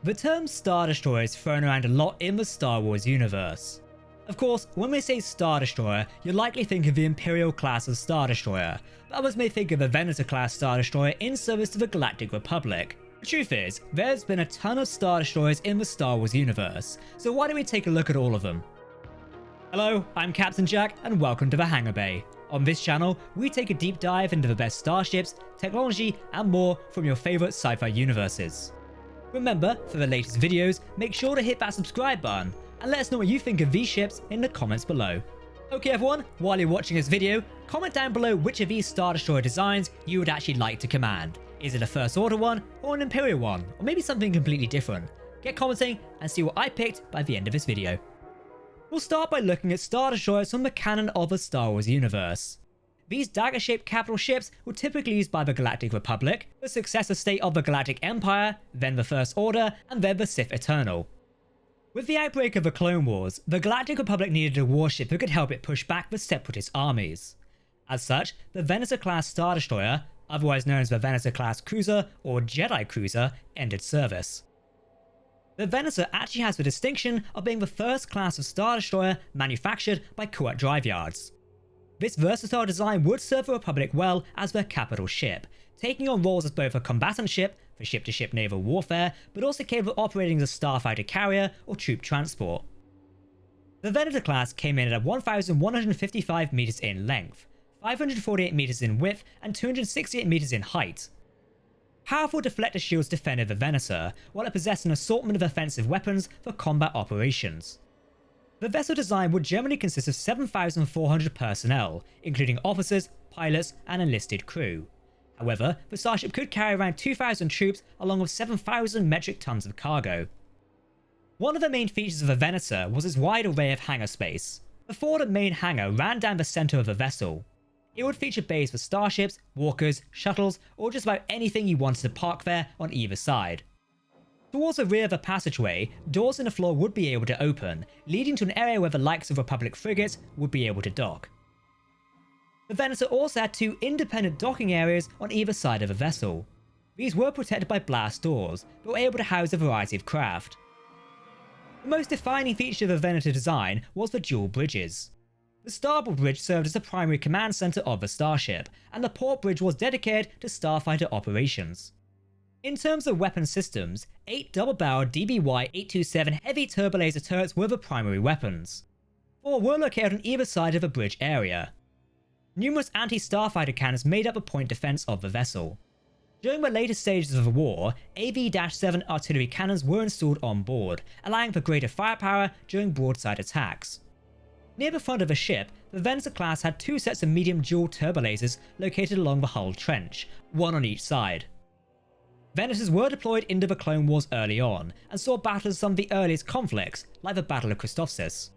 The term Star Destroyer is thrown around a lot in the Star Wars universe. Of course, when we say Star Destroyer, you'll likely think of the Imperial-class of Star Destroyer, but others may think of the Venator-class Star Destroyer in service to the Galactic Republic. The truth is, there's been a ton of Star Destroyers in the Star Wars universe, so why don't we take a look at all of them? Hello, I'm Captain Jack and welcome to the Hangar Bay. On this channel, we take a deep dive into the best starships, technology and more from your favourite sci-fi universes. Remember, for the latest videos, make sure to hit that subscribe button and let us know what you think of these ships in the comments below. Okay everyone, while you're watching this video, comment down below which of these Star Destroyer designs you would actually like to command. Is it a First Order one, or an Imperial one, or maybe something completely different? Get commenting and see what I picked by the end of this video. We'll start by looking at Star Destroyers from the canon of the Star Wars universe. These dagger-shaped capital ships were typically used by the Galactic Republic, the successor state of the Galactic Empire, then the First Order, and then the Sith Eternal. With the outbreak of the Clone Wars, the Galactic Republic needed a warship that could help it push back the Separatist armies. As such, the Venator-class Star Destroyer, otherwise known as the Venator-class Cruiser or Jedi Cruiser, entered service. The Venator actually has the distinction of being the first class of Star Destroyer manufactured by Kuat drive yards. This versatile design would serve the Republic well as their capital ship, taking on roles as both a combatant ship for ship-to-ship naval warfare, but also capable of operating as a starfighter carrier or troop transport. The Venator-class came in at 1,155 meters in length, 548 meters in width, and 268 meters in height. Powerful deflector shields defended the Venator, while it possessed an assortment of offensive weapons for combat operations. The vessel design would generally consist of 7,400 personnel, including officers, pilots, and enlisted crew. However, the starship could carry around 2,000 troops along with 7,000 metric tons of cargo. One of the main features of the Venator was its wide array of hangar space. The forward main hangar ran down the center of the vessel. It would feature bays for starships, walkers, shuttles, or just about anything you wanted to park there on either side. Towards the rear of the passageway, doors in the floor would be able to open, leading to an area where the likes of Republic frigates would be able to dock. The Venator also had two independent docking areas on either side of the vessel. These were protected by blast doors, but were able to house a variety of craft. The most defining feature of the Venator design was the dual bridges. The starboard bridge served as the primary command center of the starship, and the port bridge was dedicated to starfighter operations. In terms of weapon systems, 8 double-barreled DBY-827 heavy turbolaser turrets were the primary weapons. 4 were located on either side of the bridge area. Numerous anti-starfighter cannons made up the point defense of the vessel. During the later stages of the war, AV-7 artillery cannons were installed on board, allowing for greater firepower during broadside attacks. Near the front of the ship, the Venator-class had 2 sets of medium dual turbolasers located along the hull trench, one on each side. Venators were deployed into the Clone Wars early on, and saw battles in some of the earliest conflicts, like the Battle of Christophsis.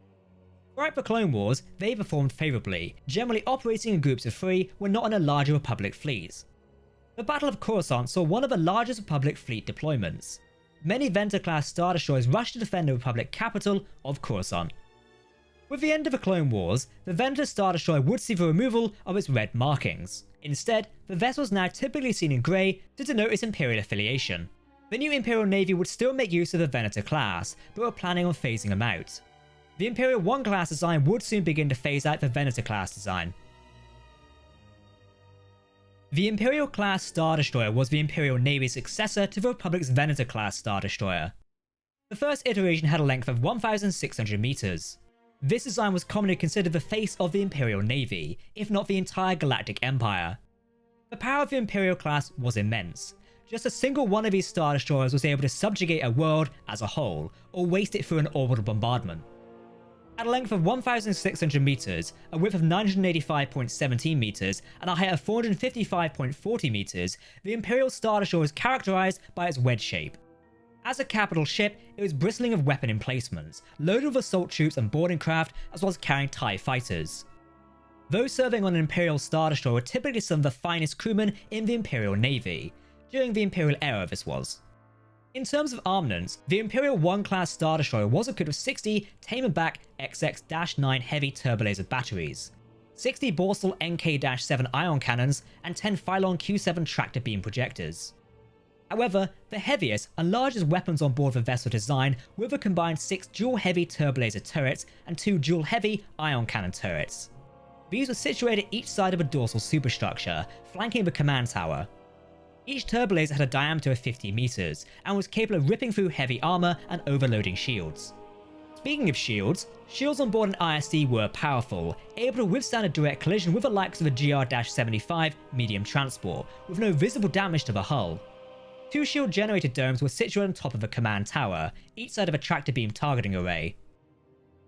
Throughout the Clone Wars, they performed favourably, generally operating in groups of 3 when not in a larger Republic fleet. The Battle of Coruscant saw one of the largest Republic fleet deployments. Many Venator-class Star Destroyers rushed to defend the Republic capital of Coruscant. With the end of the Clone Wars, the Venator Star Destroyer would see the removal of its red markings. Instead, the vessel is now typically seen in grey to denote its Imperial affiliation. The new Imperial Navy would still make use of the Venator-class, but were planning on phasing them out. The Imperial-1 design would soon begin to phase out the Venator-class design. The Imperial-class Star Destroyer was the Imperial Navy's successor to the Republic's Venator-class Star Destroyer. The first iteration had a length of 1,600 meters. This design was commonly considered the face of the Imperial Navy, if not the entire Galactic Empire. The power of the Imperial-class was immense. Just a single one of these Star Destroyers was able to subjugate a world as a whole, or waste it through an orbital bombardment. At a length of 1,600 meters, a width of 985.17 meters, and a height of 455.40 meters, the Imperial Star Destroyer was characterized by its wedge shape. As a capital ship, it was bristling of weapon emplacements, loaded with assault troops and boarding craft, as well as carrying TIE fighters. Those serving on an Imperial Star Destroyer were typically some of the finest crewmen in the Imperial Navy. During the Imperial era this was. In terms of armaments, the Imperial-1 Star Destroyer was equipped with 60 Tamer-back XX-9 heavy turbolaser batteries, 60 Borstal NK-7 ion cannons, and 10 Phylon Q7 tractor beam projectors. However, the heaviest and largest weapons on board the vessel design were the combined 6 dual-heavy turbolaser turrets and 2 dual-heavy ion cannon turrets. These were situated each side of a dorsal superstructure, flanking the command tower. Each turbolaser had a diameter of 50 meters and was capable of ripping through heavy armor and overloading shields. Speaking of shields on board an ISD were powerful, able to withstand a direct collision with the likes of a GR-75 medium transport, with no visible damage to the hull. 2 shield-generated domes were situated on top of the command tower, each side of a tractor beam targeting array.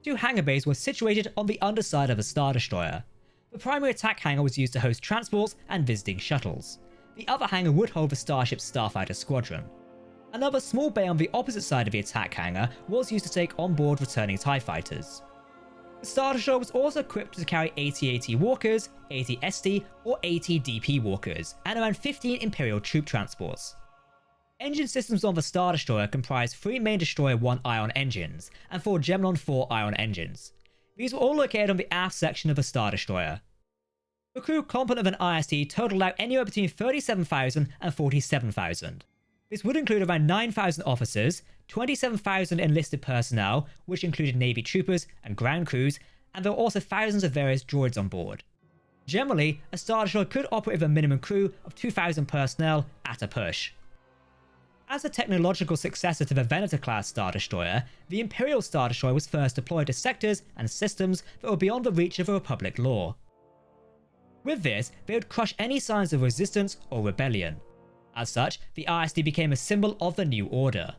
2 hangar bays were situated on the underside of the Star Destroyer. The primary attack hangar was used to host transports and visiting shuttles. The other hangar would hold the Starship's starfighter squadron. Another small bay on the opposite side of the attack hangar was used to take on board returning TIE fighters. The Star Destroyer was also equipped to carry 80 AT walkers, 80 ST or 80 DP walkers, and around 15 Imperial troop transports. Engine systems on the Star Destroyer comprise 3 main Destroyer 1 ion engines and 4 Gemini 4 ion engines. These were all located on the aft section of the Star Destroyer. The crew component of an ISD totaled out anywhere between 37,000 and 47,000. This would include around 9,000 officers, 27,000 enlisted personnel, which included Navy troopers and ground crews, and there were also thousands of various droids on board. Generally, a Star Destroyer could operate with a minimum crew of 2,000 personnel at a push. As a technological successor to the Venator-class Star Destroyer, the Imperial Star Destroyer was first deployed to sectors and systems that were beyond the reach of the Republic law. With this, they would crush any signs of resistance or rebellion. As such, the ISD became a symbol of the New Order.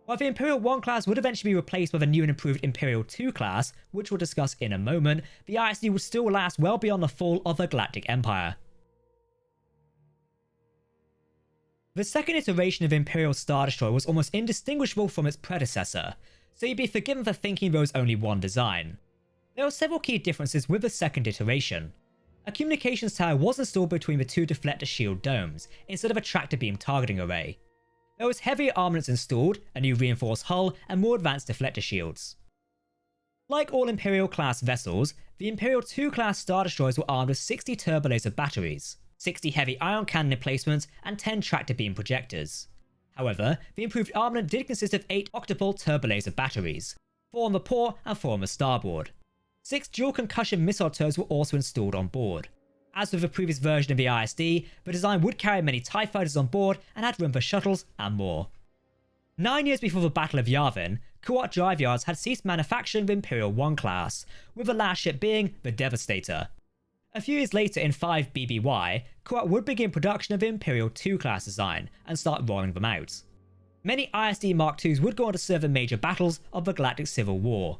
While the Imperial-1 class would eventually be replaced by the new and improved Imperial-2 class, which we'll discuss in a moment, the ISD would still last well beyond the fall of the Galactic Empire. The second iteration of Imperial Star Destroyer was almost indistinguishable from its predecessor, so you'd be forgiven for thinking there was only one design. There were several key differences with the second iteration. A communications tower was installed between the 2 deflector shield domes, instead of a tractor beam targeting array. There was heavier armaments installed, a new reinforced hull, and more advanced deflector shields. Like all Imperial-class vessels, the Imperial-2 class Star Destroyers were armed with 60 turbolaser batteries, 60 heavy ion cannon emplacements, and 10 tractor beam projectors. However, the improved armament did consist of 8 octuple turbolaser batteries, 4 on the port and 4 on the starboard. 6 dual concussion missile turrets were also installed on board. As with the previous version of the ISD, the design would carry many TIE fighters on board and had room for shuttles and more. 9 years before the Battle of Yavin, Kuat Drive Yards had ceased manufacturing the Imperial-1 class, with the last ship being the Devastator. A few years later in 5 BBY, Kuat would begin production of the Imperial-2 class design and start rolling them out. Many ISD Mark IIs would go on to serve in major battles of the Galactic Civil War.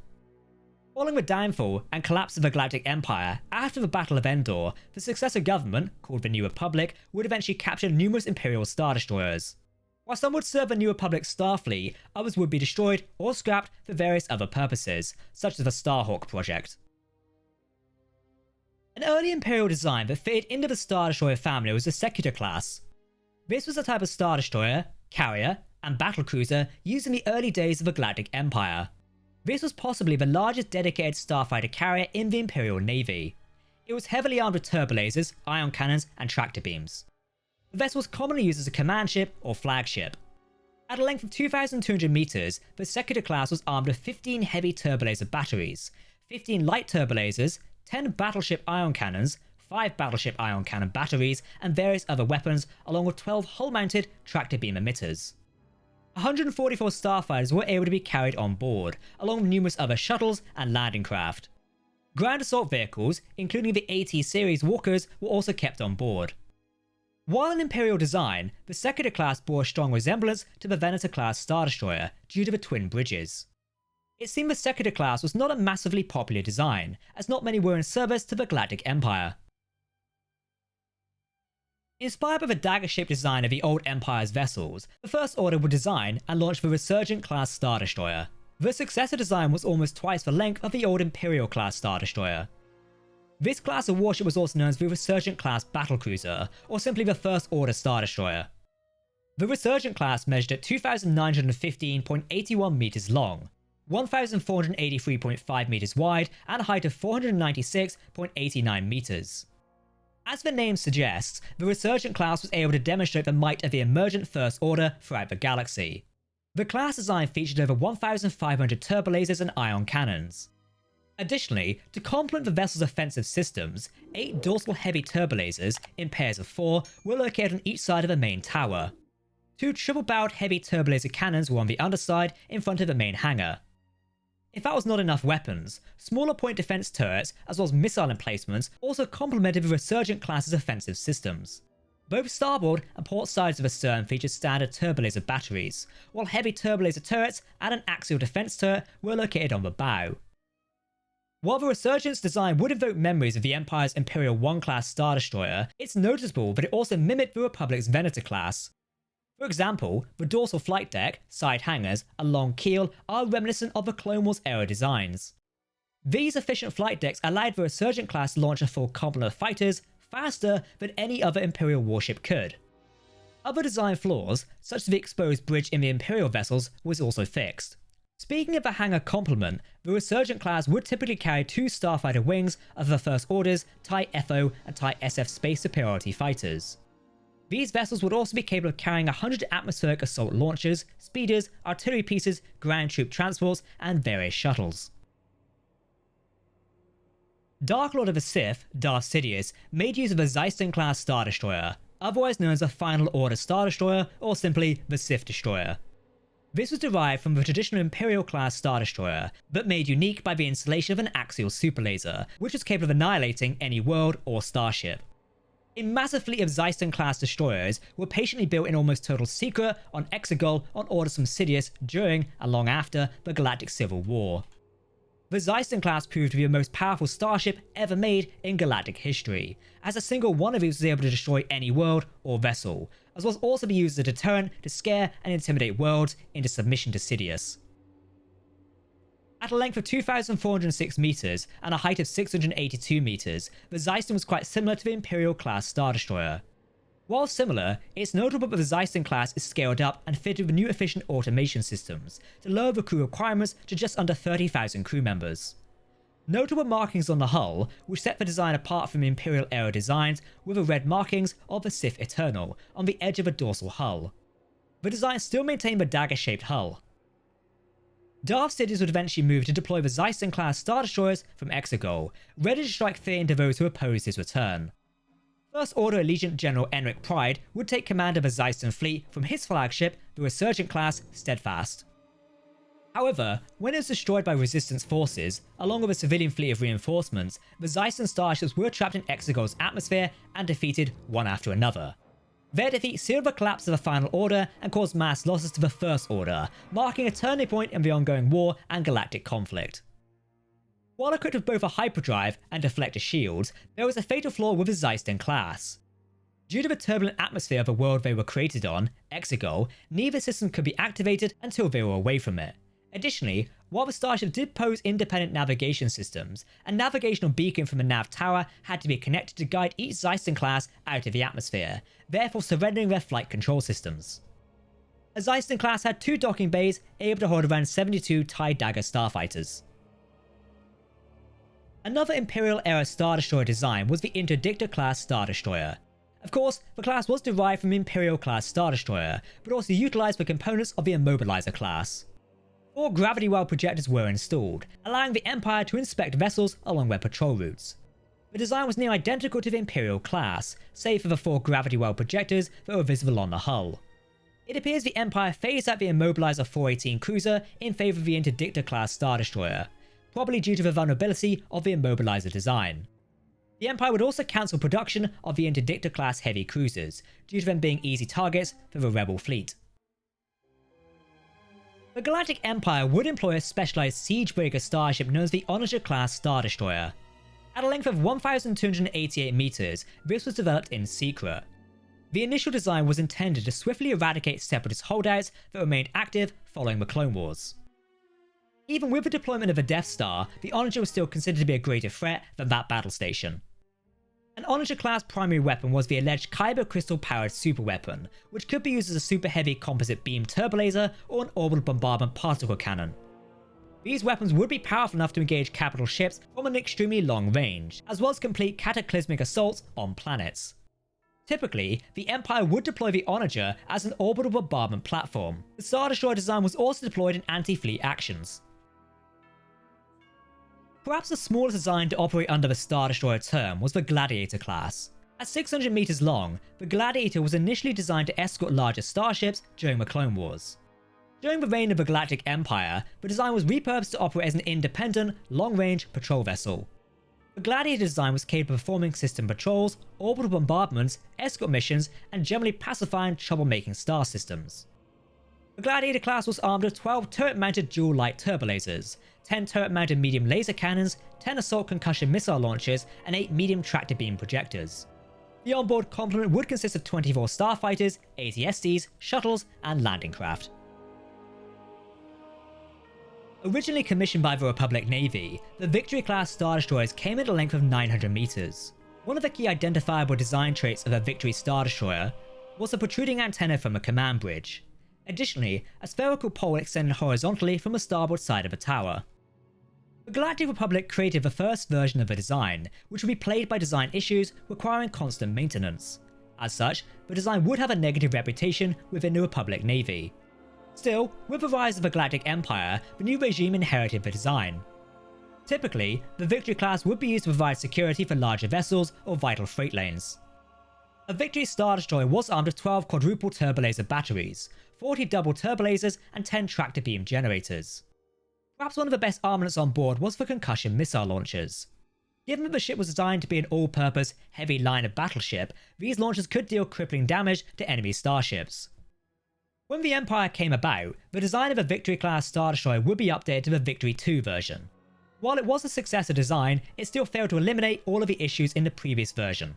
Following the downfall and collapse of the Galactic Empire after the Battle of Endor, the successor government, called the New Republic, would eventually capture numerous Imperial Star Destroyers. While some would serve the New Republic Starfleet, others would be destroyed or scrapped for various other purposes, such as the Starhawk project. An early Imperial design that fitted into the Star Destroyer family was the Secutor-class. This was a type of Star Destroyer, carrier, and battlecruiser used in the early days of the Galactic Empire. This was possibly the largest dedicated starfighter carrier in the Imperial Navy. It was heavily armed with turbolasers, ion cannons, and tractor beams. The vessel was commonly used as a command ship or flagship. At a length of 2,200 meters, the Secutor-class was armed with 15 heavy turbolaser batteries, 15 light turbolasers, 10 battleship ion cannons, 5 battleship ion cannon batteries, and various other weapons, along with 12 hull-mounted tractor beam emitters. 144 starfighters were able to be carried on board, along with numerous other shuttles and landing craft. Ground assault vehicles, including the AT series walkers, were also kept on board. While an Imperial design, the Secutor-class bore a strong resemblance to the Venator-class Star Destroyer due to the twin bridges. It seemed the Secutor-class was not a massively popular design, as not many were in service to the Galactic Empire. Inspired by the dagger-shaped design of the old Empire's vessels, the First Order would design and launch the Resurgent-class Star Destroyer. The successor design was almost twice the length of the old Imperial-class Star Destroyer. This class of warship was also known as the Resurgent-class Battlecruiser, or simply the First Order Star Destroyer. The Resurgent-class measured at 2,915.81 meters long, 1,483.5 meters wide, and a height of 496.89 meters. As the name suggests, the Resurgent-class was able to demonstrate the might of the emergent First Order throughout the galaxy. The class design featured over 1,500 turbolasers and ion cannons. Additionally, to complement the vessel's offensive systems, 8 dorsal heavy turbolasers, in pairs of 4, were located on each side of the main tower. 2 triple-barreled heavy turbolaser cannons were on the underside, in front of the main hangar. If that was not enough weapons, smaller point defense turrets as well as missile emplacements also complemented the Resurgent-class's offensive systems. Both starboard and port sides of the stern featured standard turbolaser batteries, while heavy turbolaser turrets and an axial defense turret were located on the bow. While the Resurgent's design would evoke memories of the Empire's Imperial-class Star Destroyer, it's noticeable that it also mimicked the Republic's Venator-class. For example, the dorsal flight deck, side hangars, and long keel are reminiscent of the Clone Wars era designs. These efficient flight decks allowed the Resurgent-class to launch a full complement of fighters faster than any other Imperial warship could. Other design flaws, such as the exposed bridge in the Imperial vessels, was also fixed. Speaking of the hangar complement, the Resurgent-class would typically carry 2 starfighter wings of the First Order's Type FO and Type SF space superiority fighters. These vessels would also be capable of carrying 100 atmospheric assault launchers, speeders, artillery pieces, ground troop transports, and various shuttles. Dark Lord of the Sith, Darth Sidious, made use of the Xyston-class Star Destroyer, otherwise known as the Final Order Star Destroyer or simply the Sith Destroyer. This was derived from the traditional Imperial-class Star Destroyer, but made unique by the installation of an axial superlaser, which was capable of annihilating any world or starship. A massive fleet of Xyston-class destroyers were patiently built in almost total secret on Exegol on orders from Sidious during and long after the Galactic Civil War. The Xyston-class proved to be the most powerful starship ever made in galactic history, as a single one of these was able to destroy any world or vessel, as well as also be used as a deterrent to scare and intimidate worlds into submission to Sidious. At a length of 2,406 meters and a height of 682 meters, the Xyston was quite similar to the Imperial-class Star Destroyer. While similar, it's notable that the Xyston-class is scaled up and fitted with new efficient automation systems to lower the crew requirements to just under 30,000 crew members. Notable markings on the hull, which set the design apart from Imperial-era designs, were the red markings of the Sith Eternal on the edge of the dorsal hull. The design still maintained the dagger-shaped hull. Darth Sidious would eventually move to deploy the Xyston-class Star Destroyers from Exegol, ready to strike fear into those who opposed his return. First Order Allegiant General Enric Pride would take command of the Xyston fleet from his flagship, the Resurgent-class Steadfast. However, when it was destroyed by Resistance forces, along with a civilian fleet of reinforcements, the Xyston starships were trapped in Exegol's atmosphere and defeated one after another. Their defeat sealed the collapse of the Final Order and caused mass losses to the First Order, marking a turning point in the ongoing war and galactic conflict. While equipped with both a hyperdrive and deflector shields, there was a fatal flaw with the Xyston-class. Due to the turbulent atmosphere of the world they were created on, Exegol, neither system could be activated until they were away from it. Additionally, while the starship did pose independent navigation systems, a navigational beacon from the nav tower had to be connected to guide each Xyston-class out of the atmosphere, therefore surrendering their flight control systems. A Xyston-class had 2 docking bays able to hold around 72 TIE Dagger starfighters. Another Imperial-era Star Destroyer design was the Interdictor-class Star Destroyer. Of course, the class was derived from Imperial-class Star Destroyer, but also utilised the components of the Immobilizer-class. 4 gravity well projectors were installed, allowing the Empire to inspect vessels along their patrol routes. The design was near identical to the Imperial-class, save for the 4 gravity well projectors that were visible on the hull. It appears the Empire phased out the Immobilizer 418 cruiser in favour of the Interdictor-class Star Destroyer, probably due to the vulnerability of the Immobilizer design. The Empire would also cancel production of the Interdictor-class heavy cruisers, due to them being easy targets for the Rebel fleet. The Galactic Empire would employ a specialised siegebreaker starship known as the Onager-class Star Destroyer. At a length of 1,288 meters, this was developed in secret. The initial design was intended to swiftly eradicate Separatist holdouts that remained active following the Clone Wars. Even with the deployment of a Death Star, the Onager was still considered to be a greater threat than that battle station. An Onager-class primary weapon was the alleged Kyber crystal-powered superweapon, which could be used as a super heavy composite beam turbolaser or an orbital bombardment particle cannon. These weapons would be powerful enough to engage capital ships from an extremely long range, as well as complete cataclysmic assaults on planets. Typically, the Empire would deploy the Onager as an orbital bombardment platform. The Star Destroyer design was also deployed in anti-fleet actions. Perhaps the smallest design to operate under the Star Destroyer term was the Gladiator-class. At 600 meters long, the Gladiator was initially designed to escort larger starships during the Clone Wars. During the reign of the Galactic Empire, the design was repurposed to operate as an independent, long-range patrol vessel. The Gladiator design was capable of performing system patrols, orbital bombardments, escort missions, and generally pacifying troublemaking star systems. The Gladiator-class was armed with 12 turret-mounted dual-light turbolasers, 10 turret-mounted medium laser cannons, 10 assault concussion missile launchers, and 8 medium tractor beam projectors. The onboard complement would consist of 24 starfighters, 80 SDs, shuttles, and landing craft. Originally commissioned by the Republic Navy, the Victory-class Star Destroyers came at a length of 900 meters. One of the key identifiable design traits of a Victory Star Destroyer was a protruding antenna from a command bridge. Additionally, a spherical pole extended horizontally from the starboard side of the tower. The Galactic Republic created the first version of the design, which would be plagued by design issues requiring constant maintenance. As such, the design would have a negative reputation within the Republic Navy. Still, with the rise of the Galactic Empire, the new regime inherited the design. Typically, the Victory-class would be used to provide security for larger vessels or vital freight lanes. A Victory Star Destroyer was armed with 12 quadruple turbolaser batteries, 40 double turbolasers, and 10 tractor beam generators. Perhaps one of the best armaments on board was the concussion missile launchers. Given that the ship was designed to be an all-purpose, heavy line of battleship, these launchers could deal crippling damage to enemy starships. When the Empire came about, the design of a Victory-class Star Destroyer would be updated to the Victory 2 version. While it was a successor design, it still failed to eliminate all of the issues in the previous version.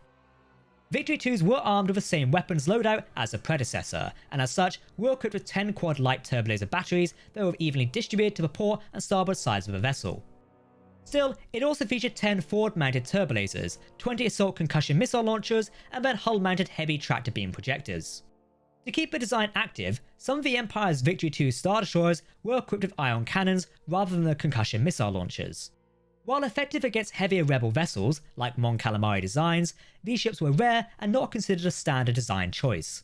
Victory 2s were armed with the same weapons loadout as the predecessor, and as such were equipped with 10 quad light turbolaser batteries that were evenly distributed to the port and starboard sides of the vessel. Still, it also featured 10 forward-mounted turbolasers, 20 assault concussion missile launchers, and then hull-mounted heavy tractor beam projectors. To keep the design active, some of the Empire's Victory 2 Star Destroyers were equipped with ion cannons rather than the concussion missile launchers. While effective against heavier rebel vessels, like Mon Calamari designs, these ships were rare and not considered a standard design choice.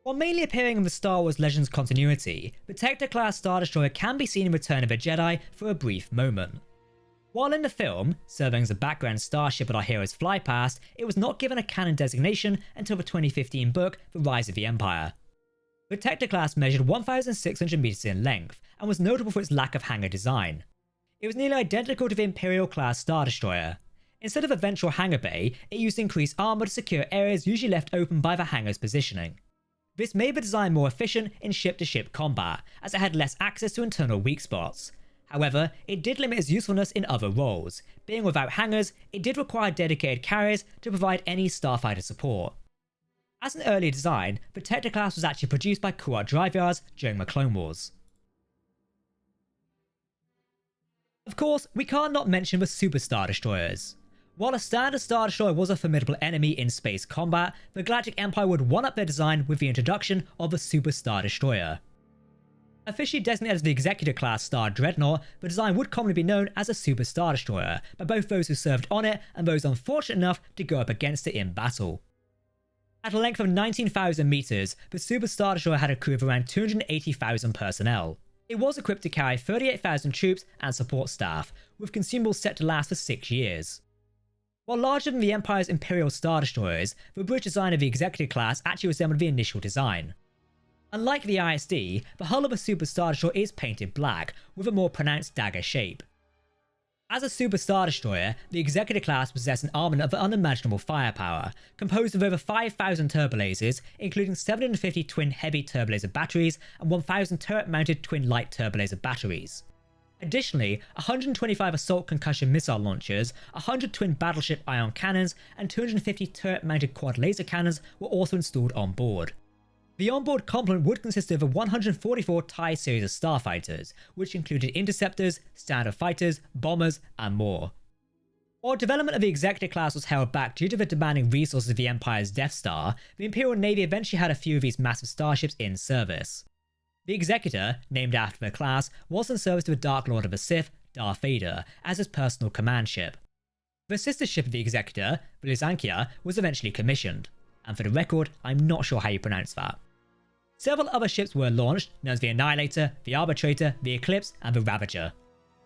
While mainly appearing in the Star Wars Legends continuity, the Tector-class Star Destroyer can be seen in Return of the Jedi for a brief moment. While in the film, serving as a background starship that our heroes fly past, it was not given a canon designation until the 2015 book, The Rise of the Empire. The Tector-class measured 1,600 meters in length, and was notable for its lack of hangar design. It was nearly identical to the Imperial-class Star Destroyer. Instead of a ventral hangar bay, it used increased armor to secure areas usually left open by the hangar's positioning. This made the design more efficient in ship-to-ship combat, as it had less access to internal weak spots. However, it did limit its usefulness in other roles. Being without hangars, it did require dedicated carriers to provide any starfighter support. As an early design, the Tector-class was actually produced by Kuat Drive Yards during the Clone Wars. Of course, we can't not mention the Super Star Destroyers. While a standard Star Destroyer was a formidable enemy in space combat, the Galactic Empire would one-up their design with the introduction of the Super Star Destroyer. Officially designated as the Executor-class Star Dreadnought, the design would commonly be known as a Super Star Destroyer by both those who served on it and those unfortunate enough to go up against it in battle. At a length of 19,000 meters, the Super Star Destroyer had a crew of around 280,000 personnel. It was equipped to carry 38,000 troops and support staff, with consumables set to last for 6 years. While larger than the Empire's Imperial Star Destroyers, the bridge design of the Executor-class actually resembled the initial design. Unlike the ISD, the hull of a Super Star Destroyer is painted black, with a more pronounced dagger shape. As a Super Star Destroyer, the Executor-class possessed an armament of unimaginable firepower, composed of over 5,000 turbolasers, including 750 twin heavy turbolaser batteries and 1,000 turret-mounted twin light turbolaser batteries. Additionally, 125 assault concussion missile launchers, 100 twin battleship ion cannons, and 250 turret-mounted quad laser cannons were also installed on board. The onboard complement would consist of a 144 TIE series of starfighters, which included interceptors, standard fighters, bombers, and more. While development of the Executor-class was held back due to the demanding resources of the Empire's Death Star, the Imperial Navy eventually had a few of these massive starships in service. The Executor, named after the class, was in service to a Dark Lord of the Sith, Darth Vader, as his personal command ship. The sister ship of the Executor, the Resurgent-class, was eventually commissioned, and for the record, I'm not sure how you pronounce that. Several other ships were launched, known as the Annihilator, the Arbitrator, the Eclipse, and the Ravager.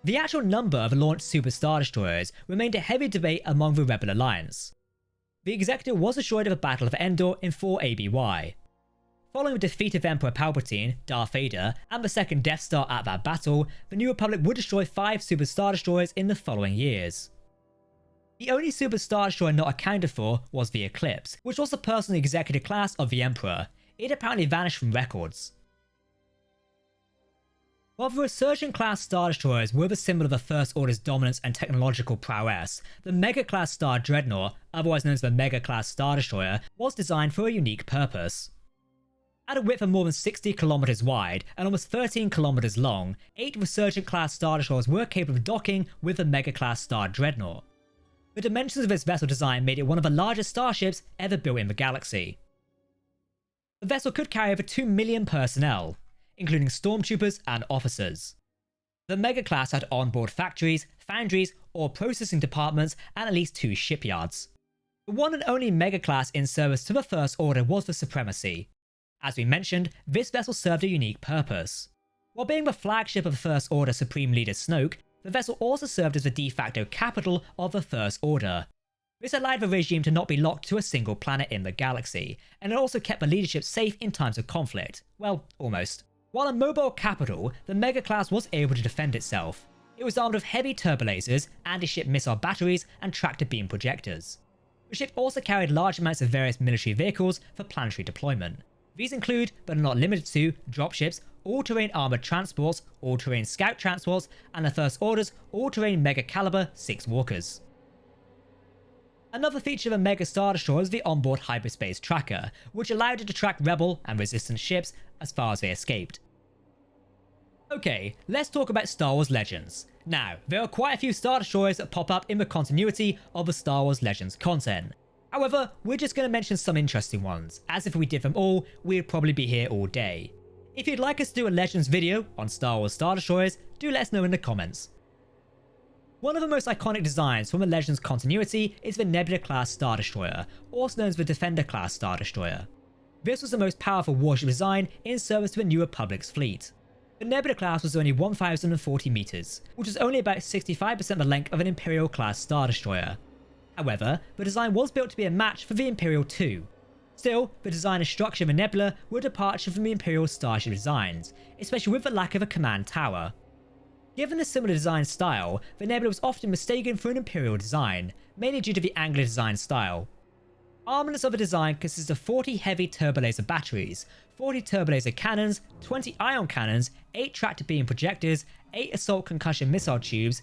The actual number of launched Super Star Destroyers remained a heavy debate among the Rebel Alliance. The Executor was destroyed at the Battle of Endor in 4 ABY. Following the defeat of Emperor Palpatine, Darth Vader, and the second Death Star at that battle, the New Republic would destroy 5 Super Star Destroyers in the following years. The only Super Star Destroyer not accounted for was the Eclipse, which was the personal Executor-class of the Emperor. It apparently vanished from records. While the Resurgent-class Star Destroyers were the symbol of the First Order's dominance and technological prowess, the Mega-class Star Dreadnought, otherwise known as the Mega-class Star Destroyer, was designed for a unique purpose. At a width of more than 60 kilometers wide and almost 13 kilometers long, 8 Resurgent-class Star Destroyers were capable of docking with the Mega-class Star Dreadnought. The dimensions of its vessel design made it one of the largest starships ever built in the galaxy. The vessel could carry over 2 million personnel, including stormtroopers and officers. The Mega-class had onboard factories, foundries, or processing departments, and at least 2 shipyards. The one and only Mega-class in service to the First Order was the Supremacy. As we mentioned, this vessel served a unique purpose. While being the flagship of the First Order Supreme Leader Snoke, the vessel also served as the de facto capital of the First Order. This allowed the regime to not be locked to a single planet in the galaxy, and it also kept the leadership safe in times of conflict. Well, almost. While a mobile capital, the Mega-class was able to defend itself. It was armed with heavy turbolasers, anti-ship missile batteries, and tractor beam projectors. The ship also carried large amounts of various military vehicles for planetary deployment. These include, but are not limited to, dropships, all-terrain armoured transports, all-terrain scout transports, and the First Order's all-terrain mega-caliber 6 walkers. Another feature of a Mega Star Destroyer was the onboard hyperspace tracker, which allowed it to track Rebel and Resistance ships as far as they escaped. Okay, let's talk about Star Wars Legends. Now, there are quite a few Star Destroyers that pop up in the continuity of the Star Wars Legends content. However, we're just going to mention some interesting ones, as if we did them all, we'd probably be here all day. If you'd like us to do a Legends video on Star Wars Star Destroyers, do let us know in the comments. One of the most iconic designs from the Legends continuity is the Nebula-class Star Destroyer, also known as the Defender-class Star Destroyer. This was the most powerful warship design in service to the New Republic's fleet. The Nebula-class was only 1,040 meters, which is only about 65% the length of an Imperial-class Star Destroyer. However, the design was built to be a match for the Imperial II. Still, the design and structure of the Nebula were a departure from the Imperial starship designs, especially with the lack of a command tower. Given a similar design style, the Nebula was often mistaken for an Imperial design, mainly due to the angular design style. Armaments of the design consists of 40 heavy turbolaser batteries, 40 turbolaser cannons, 20 ion cannons, 8 tractor beam projectors, 8 assault concussion missile tubes,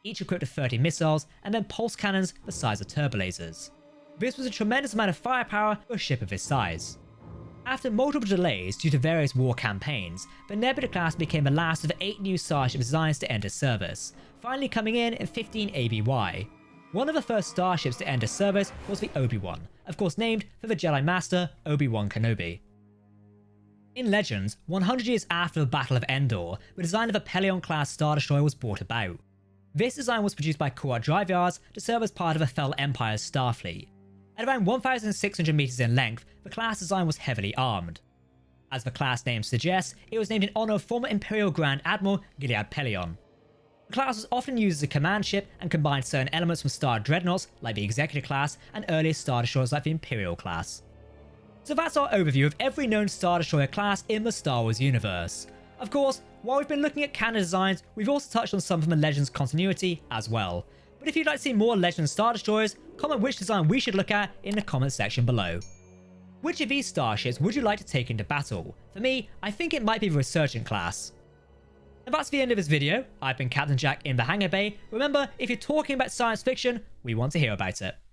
each equipped with 30 missiles, and then pulse cannons the size of turbolasers. This was a tremendous amount of firepower for a ship of this size. After multiple delays due to various war campaigns, the Nebula-class became the last of the 8 new Starship designs to enter service, finally coming in 15 ABY. One of the first starships to enter service was the Obi-Wan, of course named for the Jedi Master Obi-Wan Kenobi. In Legends, 100 years after the Battle of Endor, the design of a Pelion-class Star Destroyer was brought about. This design was produced by Kuat Drive Yards to serve as part of the Fel Empire's Starfleet. At around 1,600 meters in length, the class design was heavily armed. As the class name suggests, it was named in honor of former Imperial Grand Admiral Gilead Pelion. The class was often used as a command ship and combined certain elements from Star Dreadnoughts like the Executor-class and earlier Star Destroyers like the Imperial-class. So that's our overview of every known Star Destroyer class in the Star Wars universe. Of course, while we've been looking at canon designs, we've also touched on some from the Legends continuity as well. But if you'd like to see more Legends Star Destroyers, comment which design we should look at in the comment section below. Which of these starships would you like to take into battle? For me, I think it might be the Resurgent-class. And that's the end of this video. I've been Captain Jack in the Hangar Bay. Remember, if you're talking about science fiction, we want to hear about it.